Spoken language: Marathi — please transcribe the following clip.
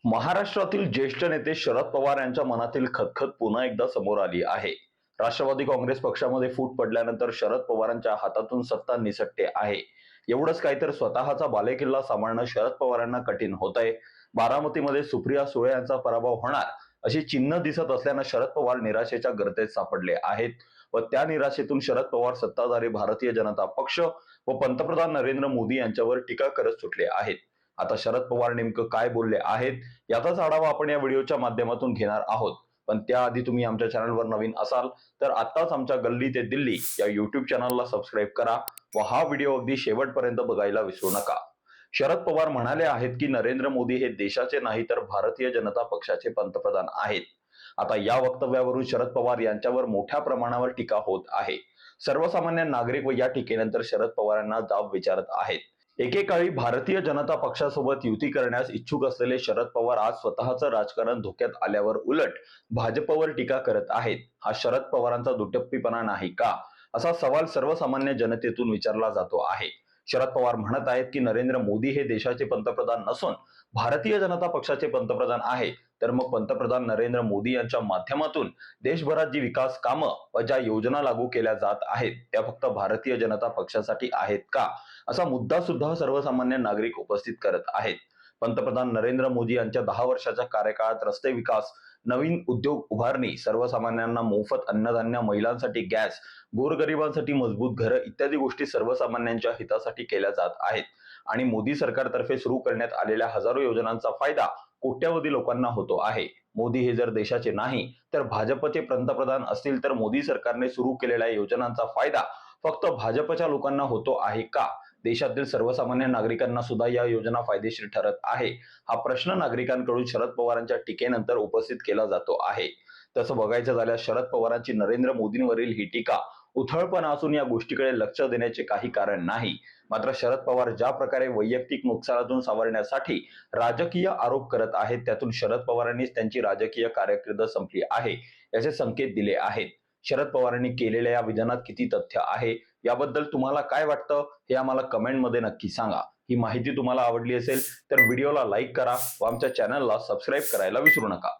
महाराष्ट्रातील ज्येष्ठ नेते शरद पवार यांच्या मनातील खदखद पुन्हा एकदा समोर आली आहे. राष्ट्रवादी काँग्रेस पक्षामध्ये फूट पडल्यानंतर शरद पवारांच्या हातातून सत्ता निसटते आहे. एवढंच काय तर स्वतःचा बालेकिल्ला सांभाळणं शरद पवारांना कठीण होतंय. बारामतीमध्ये सुप्रिया सुळे यांचा पराभव होणार अशी चिन्ह दिसत असल्यानं शरद पवार निराशेच्या गर्तेत सापडले आहेत व त्या निराशेतून शरद पवार सत्ताधारी भारतीय जनता पक्ष व पंतप्रधान नरेंद्र मोदी यांच्यावर टीका करत सुटले आहेत. आता शरद पवार नेमकं काय बोलले आहेत याचाच आढावा आपण या व्हिडिओच्या माध्यमातून घेणार आहोत. पण त्याआधी तुम्ही आमच्या चॅनलवर नवीन असाल तर आत्ताच आमच्या गल्ली ते दिल्ली या युट्यूब चॅनलला सबस्क्राईब करा व हा व्हिडिओ अगदी शेवटपर्यंत बघायला विसरू नका. शरद पवार म्हणाले आहेत की नरेंद्र मोदी हे देशाचे नाही तर भारतीय जनता पक्षाचे पंतप्रधान आहेत. आता या वक्तव्यावरून शरद पवार यांच्यावर मोठ्या प्रमाणावर टीका होत आहे. सर्वसामान्य नागरिक व या टीकेनंतर शरद पवारांना जाब विचारत आहेत. एकेकाळी भारतीय जनता पक्षासोबत युती करण्यास इच्छुक असलेले शरद पवार आज स्वतःचं राजकारण धोक्यात आल्यावर उलट भाजपवर टीका करत आहेत. हा शरद पवारांचा दुटप्पीपणा नाही का, असा सवाल सर्वसामान्य जनतेतून विचारला जातो आहे. शरद पवार म्हणत आहेत की नरेंद्र मोदी हे देशाचे पंतप्रधान नसून भारतीय जनता पक्षाचे पंतप्रधान आहे. तर मग पंतप्रधान नरेंद्र मोदी यांच्या माध्यमातून देशभरात जी विकास कामं व ज्या योजना लागू केल्या जात आहेत त्या फक्त भारतीय जनता पक्षासाठी आहेत का, असा मुद्दा सुद्धा सर्वसामान्य नागरिक उपस्थित करत आहेत. पंतप्रधान नरेंद्र मोदी यांच्या 10 वर्षाच्या कार्यकाळात रस्ते विकास, नवीन उद्योग उभारणी, सर्वसामान्यांना मोफत अन्नधान्य, महिलांसाठी गॅस, गोरगरिबांसाठी मजबूत घरं इत्यादी गोष्टी सर्वसामान्यांच्या हितासाठी केल्या जात आहेत. आणि मोदी सरकारतर्फे सुरू करण्यात आलेल्या हजारो योजनांचा फायदा कोट्यावधी लोकांना होतो आहे. मोदी हे जर देशाचे नाही तर भाजपचे पंतप्रधान असतील तर मोदी सरकारने सुरू केलेल्या योजनांचा फायदा फक्त भाजपच्या लोकांना होतो आहे का? देशातील सर्वसामान्य नागरिकांना सुद्धा या योजना फायदेशीर ठरत आहे? हा प्रश्न नागरिकांकडून शरद पवारांच्या टीकेनंतर उपस्थित केला जातो आहे. तसं बघायचं झाल्यास शरद पवारांची नरेंद्र मोदींवरील ही टीका उथळपणा असून या गोष्टीकडे लक्ष देण्याचे काही कारण नाही. मात्र शरद पवार ज्या प्रकारे वैयक्तिक नुकसानातून सावरण्यासाठी राजकीय आरोप करत आहेत त्यातून शरद पवारांनीच त्यांची राजकीय कारकीर्द संपली आहे याचे संकेत दिले आहेत. शरद पवारांनी केलेल्या या विधानात किती तथ्य आहे याबद्दल तुम्हाला काय वाटतं हे आम्हाला कमेंटमध्ये नक्की सांगा. ही माहिती तुम्हाला आवडली असेल तर व्हिडिओला लाईक करा व आमच्या चॅनलला सबस्क्राईब करायला विसरू नका.